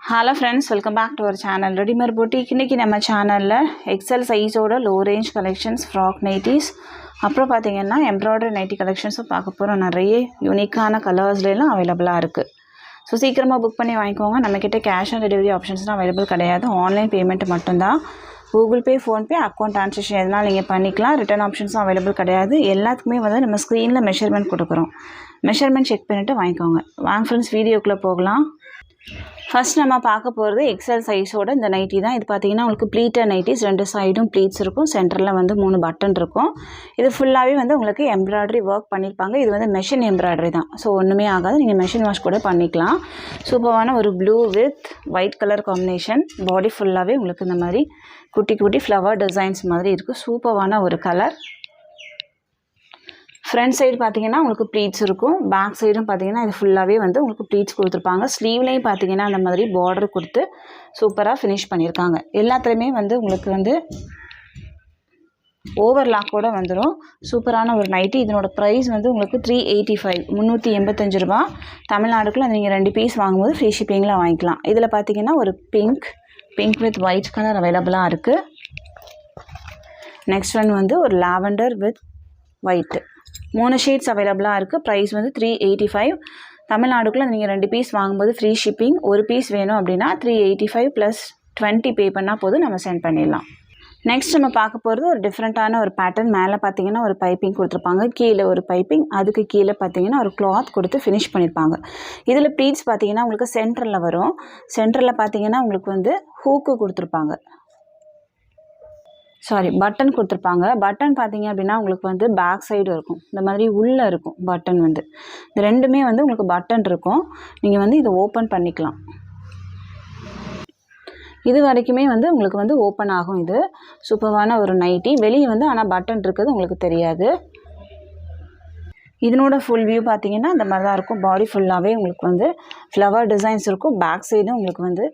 Hello friends, welcome back to our channel Readymade Boutique. இன்னைக்கு நம்ம சேனல்ல XL சைஸோட low range collections frock nighties அப்புறம் பாத்தீங்கன்னா எம்ப்ராய்டரி நைட்டி கலெக்ஷன்ஸ் பார்க்க போறோம். நிறைய யூனிக்கான கலர்ஸ்ல எல்லாம் அவேலபிளா இருக்கு. சோ சீக்கிரமா புக் பண்ணி வாங்கிக்கோங்க. நம்ம கிட்ட கேஷ் ஆன் டெலிவரி ஆப்ஷன்ஸ்லாம் அவேலபிள் கிடையாது. ஆன்லைன் பேமெண்ட் மட்டும்தான். கூகுள் பே, ஃபோன் பே, அக்கவுண்ட் ட்ரான்சாக்ஷன் எதனால நீங்க பண்ணிக்கலாம். ரிட்டர்ன் ஆப்ஷன்ஸும் அவேலபிள் கிடையாது. எல்லாத்துக்குமே வந்து நம்ம ஸ்கிரீன்ல மெஷர்மென்ட் கொடுக்குறோம். மெஷர்மென்ட் செக் பண்ணிட்டு வாங்கிக்கோங்க. வாங்க फ्रेंड्स வீடியோக்குள்ள போகலாம். ஃபர்ஸ்ட் நம்ம பார்க்க போகிறது எக்ஸல் சைஸோட இந்த நைட்டி தான். இது பார்த்தீங்கன்னா உங்களுக்கு ப்ளீட்டட் நைட்டிஸ், ரெண்டு சைடும் ப்ளீட்ஸ் இருக்கும், சென்டரில் வந்து 3 பட்டன் இருக்கும். இது ஃபுல்லாகவே வந்து உங்களுக்கு எம்ப்ராய்டரி ஒர்க் பண்ணியிருப்பாங்க. இது வந்து மெஷின் எம்ப்ராய்டரி தான், ஸோ ஒன்றுமே ஆகாது. நீங்கள் மெஷின் வாஷ் கூட பண்ணிக்கலாம். சூப்பரான ஒரு blue with white colour combination. Body ஃபுல்லாகவே உங்களுக்கு இந்த மாதிரி குட்டி குட்டி ஃப்ளவர் டிசைன்ஸ் மாதிரி இருக்குது. சூப்பரான ஒரு கலர். ஃப்ரண்ட் சைடு பார்த்தீங்கன்னா உங்களுக்கு ப்ளீட்ஸ் இருக்கும், பேக் சைடும் பார்த்தீங்கன்னா இது ஃபுல்லாகவே வந்து உங்களுக்கு ப்ளீட்ஸ் கொடுத்துருப்பாங்க. ஸ்லீவ்லேயும் பார்த்தீங்கன்னா அந்த மாதிரி பார்டர் கொடுத்து சூப்பராக ஃபினிஷ் பண்ணியிருக்காங்க. எல்லாத்துலேயுமே வந்து உங்களுக்கு வந்து ஓவர்லாக்கோடு வந்துடும். சூப்பரான ஒரு நைட்டி. இதனோட ப்ரைஸ் வந்து உங்களுக்கு 385 385 ரூபா. தமிழ்நாடுக்குள்ள நீங்கள் 2 பீஸ் வாங்கும்போது ஃப்ரீ ஷிப்பிங்கில் வாங்கிக்கலாம். இதில் பார்த்தீங்கன்னா ஒரு பிங்க் வித் ஒயிட் கலர் அவைலபிளாக இருக்குது. நெக்ஸ்ட் ஒன் வந்து ஒரு லாவெண்டர் வித் ஒயிட்டு, 3 ஷேட்ஸ் அவைலபிளாக இருக்குது. ப்ரைஸ் வந்து 385. தமிழ்நாடுக்குள்ளே நீங்கள் 2 பீஸ் வாங்கும்போது ஃப்ரீ ஷிப்பிங். ஒரு பீஸ் வேணும் அப்படின்னா 385 + 20 பே பண்ணால் போதும், நம்ம சென்ட் பண்ணிடலாம். நெக்ஸ்ட் நம்ம பார்க்க போகிறது ஒரு டிஃப்ரெண்ட்டான ஒரு பேட்டர்ன். மேலே பார்த்தீங்கன்னா ஒரு பைப்பிங் கொடுத்துருப்பாங்க, கீழே ஒரு பைப்பிங், அதுக்கு கீழே பார்த்தீங்கன்னா ஒரு கிளாத் கொடுத்து ஃபினிஷ் பண்ணியிருப்பாங்க. இதில் ப்ளீட்ஸ் பார்த்தீங்கன்னா உங்களுக்கு சென்டரில் வரும். சென்டரில் பார்த்தீங்கன்னா உங்களுக்கு வந்து ஹூக்கு கொடுத்துருப்பாங்க, பட்டன் கொடுத்துருப்பாங்க. பட்டன் பார்த்தீங்க அப்படின்னா உங்களுக்கு வந்து பேக் சைடு இருக்கும், இந்த மாதிரி உள்ளே இருக்கும் பட்டன் வந்து. இந்த ரெண்டுமே வந்து உங்களுக்கு பட்டன் இருக்கும். நீங்கள் வந்து இதை ஓப்பன் பண்ணிக்கலாம். இது வரைக்குமே வந்து உங்களுக்கு வந்து ஓப்பன் ஆகும். இது சூப்பரான ஒரு நைட்டி. வெளியே வந்து ஆனால் பட்டன் இருக்குது உங்களுக்கு தெரியாது. இதனோட ஃபுல் வியூ பார்த்தீங்கன்னா இந்த மாதிரி தான் இருக்கும். பாடி ஃபுல்லாகவே உங்களுக்கு வந்து ஃப்ளவர் டிசைன்ஸ் இருக்கும். பேக் சைடும் உங்களுக்கு வந்து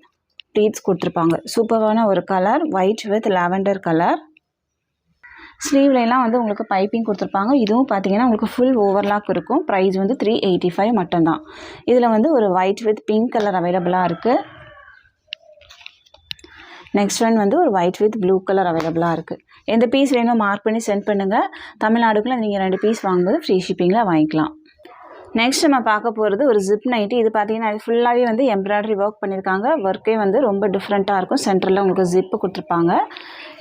ப்ளீட்ஸ் கொடுத்துருப்பாங்க. சூப்பரான ஒரு colour, white with lavender colour. ஸ்லீவ்லாம் வந்து உங்களுக்கு பைப்பிங் கொடுத்துருப்பாங்க. இதுவும் பார்த்தீங்கன்னா உங்களுக்கு ஃபுல் ஓவர்லாக் இருக்கும். ப்ரைஸ் வந்து 385 மட்டும்தான். இதில் வந்து ஒரு ஒயிட் வித் பிங்க் கலர் அவைலபிளாக இருக்குது. நெக்ஸ்ட் ஒன் வந்து ஒரு ஒயிட் வித் ப்ளூ கலர் அவைலபிளாக இருக்குது. எந்த பீஸ் வேணும் மார்க் பண்ணி சென்ட் பண்ணுங்கள். தமிழ்நாடுக்குள்ளே நீங்கள் 2 பீஸ் வாங்கும்போது ஃப்ரீ ஷிப்பிங்கில் வாங்கிக்கலாம். நெக்ஸ்ட் நம்ம பார்க்க போகிறது ஒரு ஜிப் நைட்டி. இது பார்த்தீங்கன்னா இது ஃபுல்லாகவே வந்து எம்ப்ராய்டரி ஒர்க் பண்ணியிருக்காங்க. ஒர்க்கே வந்து ரொம்ப டிஃப்ரெண்ட்டாக இருக்கும். சென்டரில் உங்களுக்கு ஜிப்பு கொடுத்துருப்பாங்க.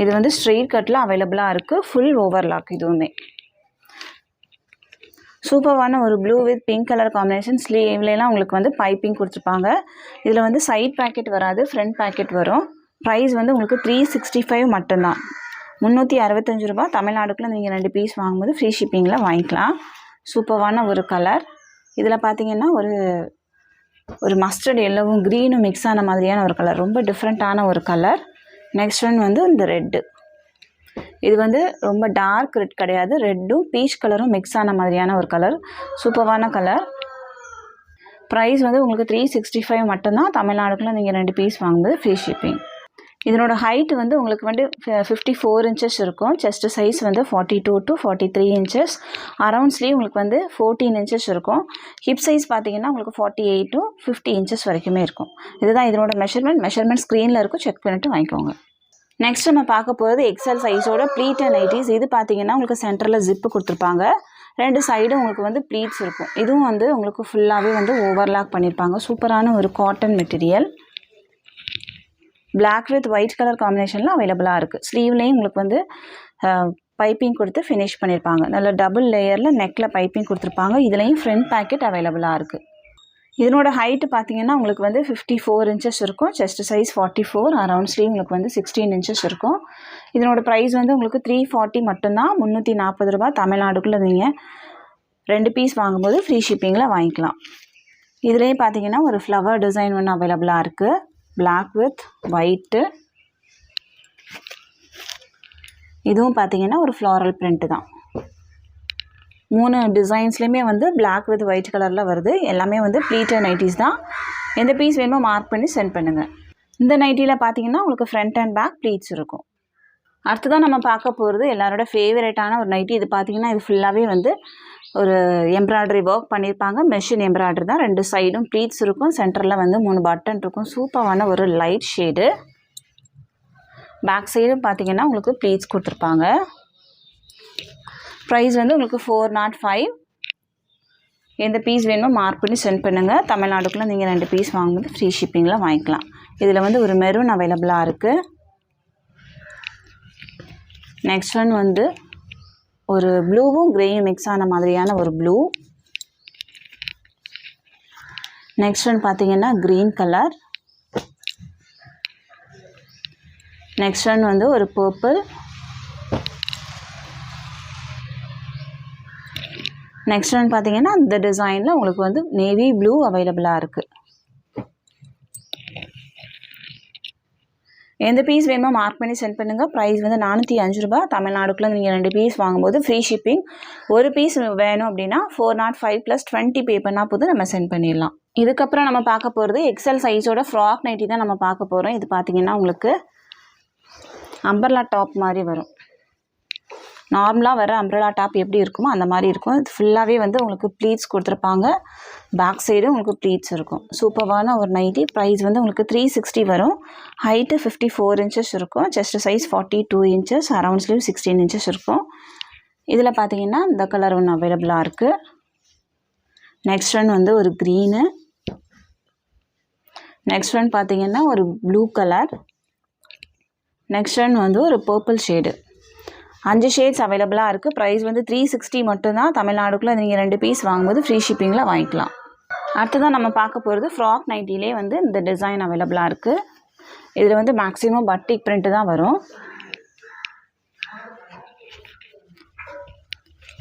இது வந்து ஸ்ட்ரெயிட் கட்டில் அவைலபிளாக இருக்குது. Full overlock. இதுவுமே சூப்பரான ஒரு blue with pink colour combination. ஸ்லீவ்லாம் உங்களுக்கு வந்து பைப்பிங் கொடுத்துருப்பாங்க. இதில் வந்து சைட் பேக்கெட் வராது, ஃப்ரண்ட் பேக்கெட் வரும். ப்ரைஸ் வந்து உங்களுக்கு 365 மட்டும்தான், 365 ரூபா. தமிழ்நாடுக்குள்ளே நீங்கள் 2 பீஸ் வாங்கும்போது ஃப்ரீ ஷிப்பிங்கில் வாங்கிக்கலாம். சூப்பரான ஒரு கலர். இதில் பார்த்தீங்கன்னா ஒரு மஸ்டர்ட் எல்லோவும் க்ரீனும் மிக்ஸ் ஆன மாதிரியான ஒரு கலர், ரொம்ப டிஃப்ரெண்ட்டான ஒரு கலர். நெக்ஸ்ட் ஒன் வந்து இந்த ரெட்டு. இது வந்து ரொம்ப டார்க் ரெட் கிடையாது, ரெட்டும் பீச் கலரும் மிக்ஸ் ஆன மாதிரியான ஒரு கலர். சூப்பரான கலர். ப்ரைஸ் வந்து உங்களுக்கு 365 மட்டும்தான். தமிழ்நாடுக்குள்ளே நீங்கள் 2 பீஸ் வாங்கும்போது ஃப்ரீ ஷிப்பிங். இதனோட ஹைட் வந்து உங்களுக்கு வந்து 54 இன்ச்சஸ் இருக்கும். செஸ்ட் சைஸ் வந்து 42 to 43 இன்ச்சஸ். அரவுண்ட் ஸ்லீவ் உங்களுக்கு வந்து 14 இன்ச்சஸ் இருக்கும். ஹிப் சைஸ் பார்த்தீங்கன்னா உங்களுக்கு 48 to 50 இன்ச்சஸ் வரைக்குமே இருக்கும். இதுதான் இதனோட மெஷர்மெண்ட் ஸ்க்ரீனில் இருக்கும், செக் பண்ணிவிட்டு வாங்கிக்கோங்க. நெக்ஸ்ட் நம்ம பார்க்க போகிறது எக்ஸல் சைஸோட ப்ளீட்டட் நைட்டிஸ். இது பார்த்தீங்கன்னா உங்களுக்கு சென்டரில் ஜிப்பு கொடுத்துருப்பாங்க. 2 சைடும் உங்களுக்கு வந்து ப்ளீட்ஸ் இருக்கும். இதுவும் வந்து உங்களுக்கு ஃபுல்லாகவே வந்து ஓவர்லாக் பண்ணியிருப்பாங்க. சூப்பரான ஒரு cotton material. Black with white colour காம்பினேஷனில் அவைலபிளாக இருக்குது. ஸ்லீவ்லேயும் உங்களுக்கு வந்து பைப்பிங் கொடுத்து ஃபினிஷ் பண்ணியிருப்பாங்க. நல்ல டபுள் லேயரில் நெக்கில் பைப்பிங் கொடுத்துருப்பாங்க. இதுலேயும் ஃப்ரண்ட் பேக்கெட் அவைலபிளாக இருக்குது. இதனோட ஹைட்டு பார்த்தீங்கன்னா உங்களுக்கு வந்து 54 இன்ச்சஸ் இருக்கும். Chest size 44. அரவுண்ட் ஸ்லீவ் உங்களுக்கு வந்து 16 இன்ச்சஸ் இருக்கும். இதனோட ப்ரைஸ் வந்து உங்களுக்கு 340 மட்டும்தான், 340 ரூபா. தமிழ்நாடுக்குள்ளே நீங்கள் 2 பீஸ் வாங்கும்போது ஃப்ரீ ஷிப்பிங்கில் வாங்கிக்கலாம். இதுலேயே பார்த்தீங்கன்னா ஒரு ஃப்ளவர் டிசைன் ஒன்று அவைலபிளாக இருக்குது. Black with white. இதுவும் பார்த்தீங்கன்னா ஒரு ஃப்ளாரல் பிரிண்ட் தான். 3 டிசைன்ஸ்லேயுமே வந்து பிளாக் வித் ஒயிட் கலரில் வருது. எல்லாமே வந்து ப்ளீட்டட் நைட்டிஸ் தான். எந்த பீஸ் வேணுமோ மார்க் பண்ணி சென்ட் பண்ணுங்கள். இந்த நைட்டியில் பார்த்தீங்கன்னா உங்களுக்கு ஃப்ரண்ட் அண்ட் பேக் ப்ளீட்ஸ் இருக்கும். அடுத்ததான் நம்ம பார்க்க போகிறது எல்லாரோட ஃபேவரட்டான ஒரு நைட்டி. இது பார்த்திங்கன்னா இது ஃபுல்லாகவே வந்து ஒரு எம்ப்ராய்டரி ஒர்க் பண்ணியிருப்பாங்க. மெஷின் எம்ப்ராய்டரி தான். 2 சைடும் ப்ளீட்ஸ் இருக்கும். சென்டரில் வந்து 3 பட்டன் இருக்கும். சூப்பரான ஒரு லைட் ஷேடு. பேக் சைடும் பார்த்திங்கன்னா உங்களுக்கு ப்ளீட்ஸ் கொடுத்துருப்பாங்க. ப்ரைஸ் வந்து உங்களுக்கு 405. எந்த பீஸ் வேணுமோ மார்க் பண்ணி சென்ட் பண்ணுங்கள். தமிழ்நாடுக்குள்ளே நீங்கள் 2 பீஸ் வாங்கும்போது ஃப்ரீ ஷிப்பிங்கில் வாங்கிக்கலாம். இதில் வந்து ஒரு மெரூன் அவைலபிளாக இருக்குது. நெக்ஸ்ட் ஒன் வந்து ஒரு ப்ளூவும் க்ரேயும் மிக்ஸ் ஆன மாதிரியான ஒரு ப்ளூ. நெக்ஸ்ட் ஒன் பார்த்திங்கன்னா க்ரீன் கலர். நெக்ஸ்ட் ஒன் வந்து ஒரு பர்பிள். நெக்ஸ்ட் ஒன் பார்த்திங்கன்னா இந்த டிசைனில் உங்களுக்கு வந்து நேவி ப்ளூ அவைலபிளாக இருக்குது. எந்த பீஸ் வேணுமோ மார்க் பண்ணி சென்ட் பண்ணுங்கள். ப்ரைஸ் வந்து 405 ரூபா. தமிழ்நாடுக்குள்ளே நீங்கள் 2 பீஸ் வாங்கும்போது ஃப்ரீ ஷிப்பிங். ஒரு பீஸ் வேணும் அப்படின்னா 405 + 20 பே பண்ணால் போதும் நம்ம சென்ட் பண்ணிடலாம். இதுக்கப்புறம் நம்ம பார்க்க போகிறது எக்ஸல் சைஸோட ஃப்ராக் நைட்டி தான் நம்ம பார்க்க போகிறோம். இது பார்த்திங்கன்னா உங்களுக்கு அம்பர்லா டாப் மாதிரி வரும். நார்மலாக வர அம்ப்ரெல்லா டாப் எப்படி இருக்குமோ அந்த மாதிரி இருக்கும். இது ஃபுல்லாகவே வந்து உங்களுக்கு ப்ளீட்ஸ் கொடுத்துருப்பாங்க. பேக் சைடும் உங்களுக்கு ப்ளீட்ஸ் இருக்கும். சூப்பரான ஒரு நைட்டி. ப்ரைஸ் வந்து உங்களுக்கு 360 வரும். ஹைட்டு 54 இன்ச்சஸ் இருக்கும். Chest size 42 inches. Around sleeve 16 inches இருக்கும். இதில் பார்த்தீங்கன்னா இந்த கலர் ஒன்று அவைலபிளாக இருக்குது. நெக்ஸ்ட் ஒன் வந்து ஒரு க்ரீனு. நெக்ஸ்ட் ஒன் பார்த்தீங்கன்னா ஒரு ப்ளூ கலர். நெக்ஸ்ட் ஒன் வந்து ஒரு பர்பிள் ஷேடு. 5 ஷேட்ஸ் அவைலபிளாக இருக்குது. ப்ரைஸ் வந்து 360 மட்டும்தான். தமிழ்நாடுக்குள்ளே நீங்கள் 2 பீஸ் வாங்கும்போது ஃப்ரீ ஷிப்பிங்கில் வாங்கிக்கலாம். அடுத்ததான் நம்ம பார்க்க போகிறது ஃப்ராக் நைட்டிலே வந்து இந்த டிசைன் அவைலபிளாக இருக்குது. இதில் வந்து மேக்ஸிமம் பட்டிக் பிரிண்ட்டு தான் வரும்.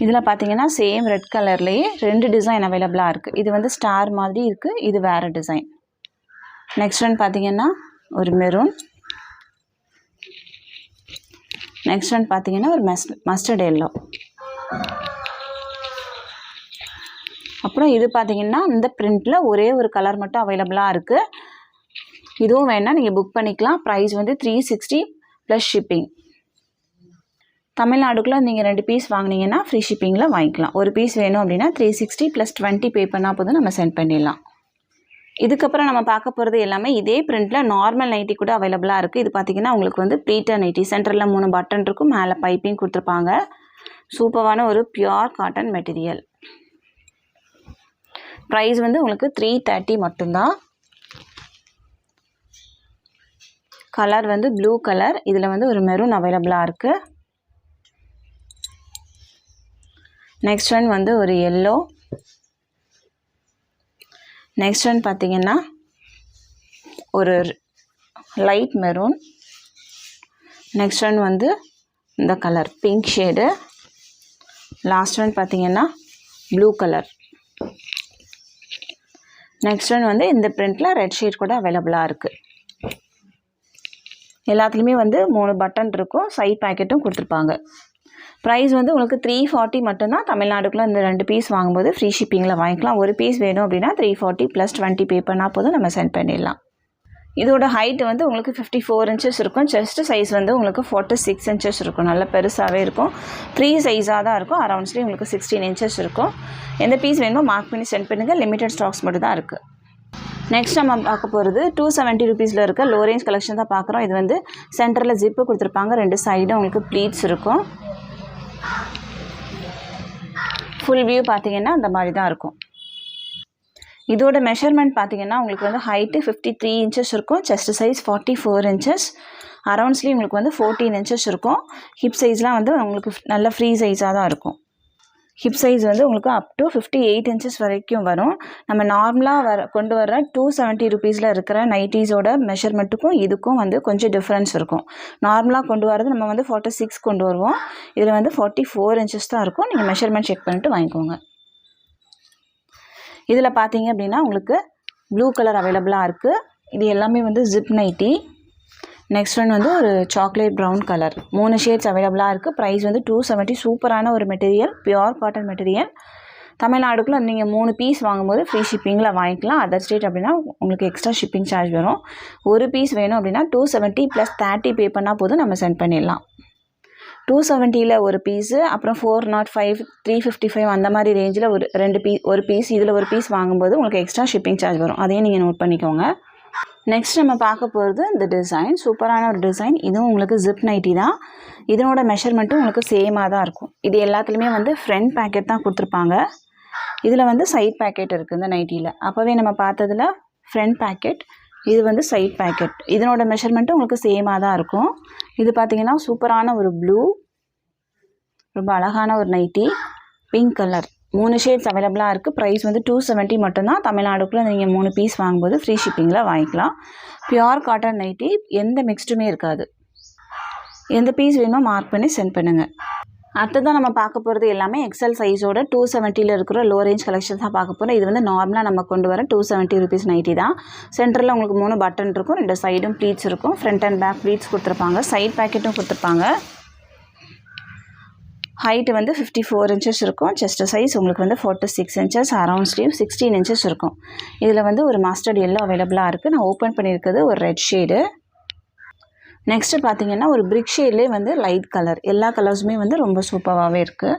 இதில் பார்த்தீங்கன்னா சேம் ரெட் கலர்லேயே 2 டிசைன் அவைலபிளாக இருக்குது. இது வந்து ஸ்டார் மாதிரி இருக்குது. இது வேறு டிசைன். நெக்ஸ்ட் ஒன் பார்த்தீங்கன்னா ஒரு மெரூன். நெக்ஸ்ட் ஒன் பார்த்தீங்கன்னா ஒரு மஸ்டர்ட் எல்லோ. அப்புறம் இது பார்த்தீங்கன்னா இந்த பிரிண்டில் ஒரே ஒரு கலர் மட்டும் அவைலபிளாக இருக்குது. இதுவும் வேணால் நீங்கள் புக் பண்ணிக்கலாம். ப்ரைஸ் வந்து 360 + ஷிப்பிங். தமிழ்நாடுக்குள்ளே நீங்கள் 2 பீஸ் வாங்கினீங்கன்னா ஃப்ரீ ஷிப்பிங்கில் வாங்கிக்கலாம். ஒரு பீஸ் வேணும் அப்படின்னா 360 + 20 பே பண்ணால் போதும் நம்ம சென்ட் பண்ணிடலாம். இதுக்கப்புறம் நம்ம பார்க்க போகிறது எல்லாமே இதே பிரிண்டில் நார்மல் நைட்டி கூட அவைலபிளாக இருக்குது. இது பார்த்திங்கன்னா உங்களுக்கு வந்து ப்ளீட்டர் நைட்டி. சென்டரில் 3 பட்டன் இருக்கும். மேலே பைப்பிங் கொடுத்துருப்பாங்க. சூப்பரான ஒரு பியூர் காட்டன் மெட்டீரியல். ப்ரைஸ் வந்து உங்களுக்கு 330 மட்டும்தான். கலர் வந்து ப்ளூ கலர். இதில் வந்து ஒரு மெரூன் அவைலபிளாக இருக்குது. நெக்ஸ்ட் ஒன் வந்து ஒரு எல்லோ. நெக்ஸ்ட் ஒன் பார்த்திங்கன்னா ஒரு லைட் மெரூன். நெக்ஸ்ட் ஒன் வந்து இந்த colour pink shade. Last one பார்த்திங்கன்னா ப்ளூ கலர். நெக்ஸ்ட் ஒன் வந்து இந்த பிரிண்டில் ரெட் ஷேட் கூட அவைலபிளாக இருக்குது. எல்லாத்துலேயுமே வந்து 3 பட்டன் இருக்கும். சைட் பேக்கெட்டும் கொடுத்துருப்பாங்க. ப்ரைஸ் வந்து உங்களுக்கு 340 மட்டும்தான். தமிழ்நாடுக்குள்ளே இந்த 2 பீஸ் வாங்கும்போது ஃப்ரீ ஷிப்பிங்கில் வாங்கிக்கலாம். ஒரு பீஸ் வேணும் அப்படின்னா 340 + 20 பே பண்ணால் போதும் நம்ம சென்ட் பண்ணிடலாம். இதோட ஹைட் வந்து உங்களுக்கு 54 இன்ச்சஸ் இருக்கும். செஸ்ட் சைஸ் வந்து உங்களுக்கு 46 இன்ச்சஸ் இருக்கும். நல்ல பெருசாகவே இருக்கும். ஃப்ரீ சைஸாக தான் இருக்கும். அரவுண்ட்ஸ்லேயும் உங்களுக்கு 16 இன்ச்சஸ் இருக்கும். எந்த பீஸ் வேணுமோ மார்க் பண்ணி சென்ட் பண்ணுங்கள். லிமிடெட் ஸ்டாக்ஸ் மட்டும் தான் இருக்குது. நெக்ஸ்ட் நம்ம பார்க்க போகிறது 270 ருபீஸில் இருக்க லோ ரேஞ்ச் கலெக்ஷன் தான் பார்க்குறோம். இது வந்து சென்டரில் ஜிப்பு கொடுத்துருப்பாங்க. 2 சைடும் உங்களுக்கு ப்ளீட்ஸ் இருக்கும். ஃபுல் வியூ பார்த்திங்கன்னா அந்த மாதிரி தான் இருக்கும். இதோட மெஷர்மெண்ட் பார்த்திங்கன்னா உங்களுக்கு வந்து ஹைட்டு 53 இன்ச்சஸ் இருக்கும். Chest size 44 inches. அரவுண்ட்ஸ்லேயும் உங்களுக்கு வந்து 14 இன்ச்சஸ் இருக்கும். ஹிப் சைஸ்லாம் வந்து உங்களுக்கு நல்ல ஃப்ரீ சைஸாக தான் இருக்கும். ஹிப் சைஸ் வந்து உங்களுக்கு அப் டு 58 இன்ச்சஸ் வரைக்கும் வரும். நம்ம நார்மலாக கொண்டு வர 270 ருபீஸில் இருக்கிற நைட்டிஸோட மெஷர்மெண்ட்டுக்கும் இதுக்கும் வந்து கொஞ்சம் டிஃப்ரென்ஸ் இருக்கும். நார்மலாக கொண்டு வரது நம்ம வந்து 46 கொண்டு வருவோம். இதில் வந்து 44 இன்ச்சஸ் தான் இருக்கும். நீங்கள் மெஷர்மெண்ட் செக் பண்ணிவிட்டு வாங்கிக்கோங்க. இதில் பார்த்தீங்க அப்படின்னா உங்களுக்கு ப்ளூ கலர் அவைலபிளாக இருக்குது. இது எல்லாமே வந்து ஜிப் நைட்டி. நெக்ஸ்ட் ஒன் வந்து ஒரு சாக்லேட் ப்ரௌன் கலர். 3 ஷேட்ஸ் அவைலபிளாக இருக்குது. ப்ரைஸ் வந்து 270. சூப்பரான ஒரு மெட்டீரியல். Pure cotton material. தமிழ்நாடுக்குள்ளே நீங்கள் 3 பீஸ் வாங்கும்போது ஃப்ரீ ஷிப்பிங்கில் வாங்கிக்கலாம். அதர் ஸ்டேட் அப்படின்னா உங்களுக்கு எக்ஸ்ட்ரா ஷிப்பிங் சார்ஜ் வரும். ஒரு பீஸ் வேணும் அப்படின்னா 270 + 30 பே பண்ணால் போதும் நம்ம சென்ட் பண்ணிடலாம். 270ல் ஒரு பீஸு, அப்புறம் 405, 355 அந்த மாதிரி ரேஞ்சில் ஒரு பீஸ் இதில் ஒரு பீஸ் வாங்கும்போது உங்களுக்கு எக்ஸ்ட்ரா ஷிப்பிங் சார்ஜ் வரும். அதையும் நீங்கள் நோட் பண்ணிக்கோங்க. நெக்ஸ்ட் நம்ம பார்க்க போகிறது இந்த டிசைன். சூப்பரான ஒரு டிசைன். இதுவும் உங்களுக்கு ஜிப் நைட்டி தான். இதனோட மெஷர்மெண்ட்டும் உங்களுக்கு சேமாக தான் இருக்கும். இது எல்லாத்துலேயுமே வந்து ஃப்ரண்ட் பேக்கெட் தான் கொடுத்துருப்பாங்க. இதில் வந்து சைட் பேக்கெட் இருக்குது இந்த நைட்டியில். அப்போவே நம்ம பார்த்ததில் ஃப்ரண்ட் பேக்கெட், இது வந்து சைட் பேக்கெட். இதனோட மெஷர்மெண்ட்டும் உங்களுக்கு சேமாக தான் இருக்கும். இது பார்த்திங்கன்னா சூப்பரான ஒரு ப்ளூ, ரொம்ப அழகான ஒரு நைட்டி, பிங்க் கலர், 3 ஷேட்ஸ் அவைலபிளாக இருக்குது. ப்ரைஸ் வந்து 270 மட்டும்தான். தமிழ்நாடுக்குள்ளே நீங்கள் 3 பீஸ் வாங்கும்போது ஃப்ரீ ஷிப்பிங்கில் வாங்கிக்கலாம். பியூர் காட்டன் நைட்டி, எந்த மிக்ஸ்டுமே இருக்காது. எந்த பீஸ் வேணுமோ மார்க் பண்ணி சென்ட் பண்ணுங்கள். அடுத்ததான் நம்ம பார்க்க போகிறது எல்லாமே எக்ஸல் சைஸோட 270ல் இருக்கிற லோ ரேஞ்ச் கலெக்ஷன்ஸ் தான் பார்க்க போகிறோம். இது வந்து நார்மலாக நம்ம கொண்டு வர 270 ருபீஸ் நைட்டி தான். சென்டரில் உங்களுக்கு 3 பட்டன் இருக்கும், 2 சைடும் ப்ளீட்ஸ் இருக்கும், ஃப்ரண்ட் அண்ட் பேக் ப்ளீட்ஸ் கொடுத்துருப்பாங்க, சைட் பேக்கெட்டும் கொடுத்துருப்பாங்க. ஹைட்டு வந்து 54 இன்ச்சஸ் இருக்கும். செஸ்ட் சைஸ் உங்களுக்கு வந்து 46 இன்ச்சஸ், அரவுண்ட் ஸ்லீவ் 16 இன்ச்சஸ் இருக்கும். இதில் வந்து ஒரு மஸ்டர்ட் எல்லோ அவைலபிளாக இருக்குது. நான் ஓப்பன் பண்ணியிருக்கிறது ஒரு ரெட் ஷேடு. நெக்ஸ்ட்டு பார்த்தீங்கன்னா ஒரு பிரிக் ஷேட்லேயே வந்து லைட் கலர், எல்லா கலர்ஸுமே வந்து ரொம்ப சூப்பராகவே இருக்குது.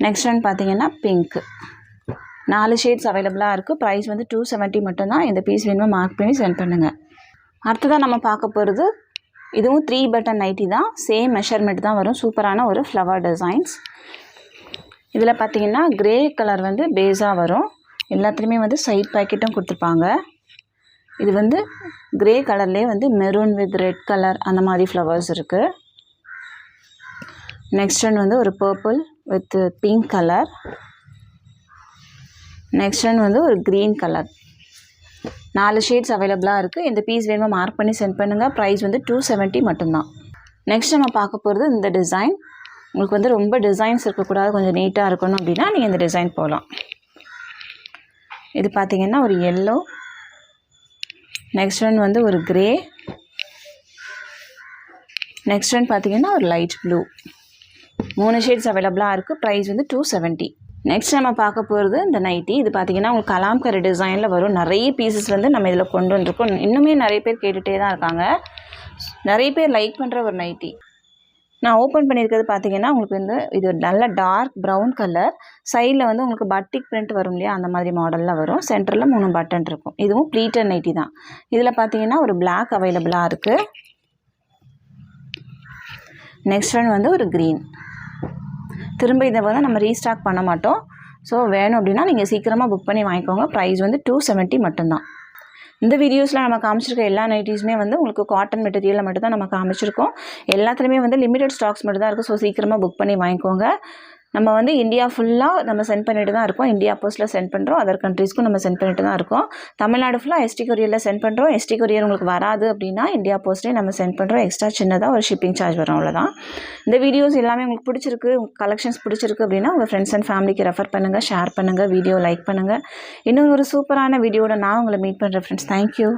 நெக்ஸ்ட் ஒன் பார்த்தீங்கன்னா பிங்க், 4 ஷேட்ஸ் அவைலபிளாக இருக்குது. ப்ரைஸ் வந்து 270 மட்டும்தான். இந்த பீஸ் வேணுமோ மார்க் பண்ணி சென்ட் பண்ணுங்கள். அடுத்ததான் நம்ம பார்க்க போகிறது இதுவும் 3 பட்டன் நைட்டி தான். சேம் மெஷர்மெண்ட் தான் வரும். சூப்பரான ஒரு ஃப்ளவர் டிசைன்ஸ். இதில் பார்த்தீங்கன்னா கிரே கலர் வந்து பேஸாக வரும். எல்லாத்துலேயுமே வந்து சைட் பேக்கெட்டும் கொடுத்துருப்பாங்க. இது வந்து கிரே கலர்லேயே வந்து மெரூன் வித் ரெட் கலர் அந்த மாதிரி ஃப்ளவர்ஸ் இருக்குது. நெக்ஸ்ட் ஒன் வந்து ஒரு purple with pink colour. Next one வந்து ஒரு க்ரீன் கலர். 4 ஷேட்ஸ் அவைலபிளாக இருக்குது. இந்த பீஸ் வேணுமோ மார்க் பண்ணி சென்ட் பண்ணுங்கள். ப்ரைஸ் வந்து 270 மட்டும்தான். நெக்ஸ்ட் நம்ம பார்க்க போகிறது இந்த டிசைன். உங்களுக்கு வந்து ரொம்ப டிசைன்ஸ் இருக்கக்கூடாது, கொஞ்சம் நீட்டாக இருக்கணும் அப்படின்னா நீங்கள் இந்த டிசைன் போகலாம். இது பார்த்திங்கன்னா ஒரு எல்லோ, நெக்ஸ்ட் ஒன் வந்து ஒரு கிரே, நெக்ஸ்ட் ஒன் பார்த்திங்கன்னா ஒரு லைட் ப்ளூ. 3 ஷேட்ஸ் அவைலபிளாக இருக்குது. ப்ரைஸ் வந்து 270. நெக்ஸ்ட் நம்ம பார்க்க போகிறது இந்த நைட்டி. இது பார்த்திங்கன்னா உங்களுக்கு கலாம்கரி டிசைனில் வரும். நிறைய பீசஸ் வந்து நம்ம இதில் கொண்டு வந்திருக்கோம். இன்னுமே நிறைய பேர் கேட்டுகிட்டே தான் இருக்காங்க. நிறைய பேர் லைக் பண்ணுற ஒரு நைட்டி. நான் ஓப்பன் பண்ணியிருக்கிறது பார்த்திங்கன்னா உங்களுக்கு வந்து இது நல்ல டார்க் ப்ரௌன் கலர். சைடில் வந்து உங்களுக்கு பட்டிக் பிரிண்ட் வரும் இல்லையா, அந்த மாதிரி மாடலில் வரும். சென்டரில் 3 பட்டன் இருக்கும். இதுவும் ப்ளீட்டட் நைட்டி தான். இதில் பார்த்திங்கன்னா ஒரு பிளாக் அவைலபிளாக இருக்குது. நெக்ஸ்ட் ஒன் வந்து ஒரு க்ரீன். திரும்ப இதை வந்து நம்ம ரீஸ்டாக் பண்ண மாட்டோம். ஸோ வேணும் அப்படின்னா நீங்கள் சீக்கிரமாக புக் பண்ணி வாங்கிக்கோங்க. ப்ரைஸ் வந்து 270 மட்டும்தான். இந்த வீடியோஸில் நம்ம காமிச்சிருக்க எல்லா நைட்டிஸுமே வந்து உங்களுக்கு காட்டன் மெட்டீரியலில் மட்டும் தான் நம்ம காமிச்சிருக்கோம். எல்லாத்துலேயுமே வந்து லிமிடெட் ஸ்டாக்ஸ் மட்டும் தான் இருக்குது. ஸோ சீக்கிரமாக புக் பண்ணி வாங்கிக்கோங்க. நம்ம வந்து இந்தியா ஃபுல்லாக நம்ம சென்ட் பண்ணிட்டு தான் இருக்கோம். இந்தியா போஸ்ட்டில் சென்ட் பண்ணுறோம், அதர் கண்ட்ரீஸ்க்கும் நம்ம சென்ட் பண்ணிட்டு தான் இருக்கோம். தமிழ்நாடு ஃபுல்லாக எஸ்டி கொரியரில் சென்ட் பண்ணுறோம். எஸ்டி கொரியர் உங்களுக்கு வராது அப்படின்னா இந்தியா போஸ்ட்லேயே நம்ம சென்ட் பண்ணுறோம். எக்ஸ்ட்ரா சின்னதாக ஒரு ஷிப்பிங் சார்ஜ் வரும், அவ்வளோதான். இந்த வீடியோஸ் எல்லாமே உங்களுக்கு பிடிச்சிருக்கு, உங்கள் கலெக்ஷன்ஸ் பிடிச்சிருக்கு அப்படின்னா உங்கள் ஃப்ரெண்ட்ஸ் அண்ட் ஃபேமிலிக்கு ரெஃபர் பண்ணுங்கள், ஷேர் பண்ணுங்கள், வீடியோ லைக் பண்ணுங்கள். இன்னும் ஒரு சூப்பரான வீடியோட நான் உங்களை மீட் பண்ணுறேன் ஃப்ரெண்ட்ஸ். தேங்க்யூ.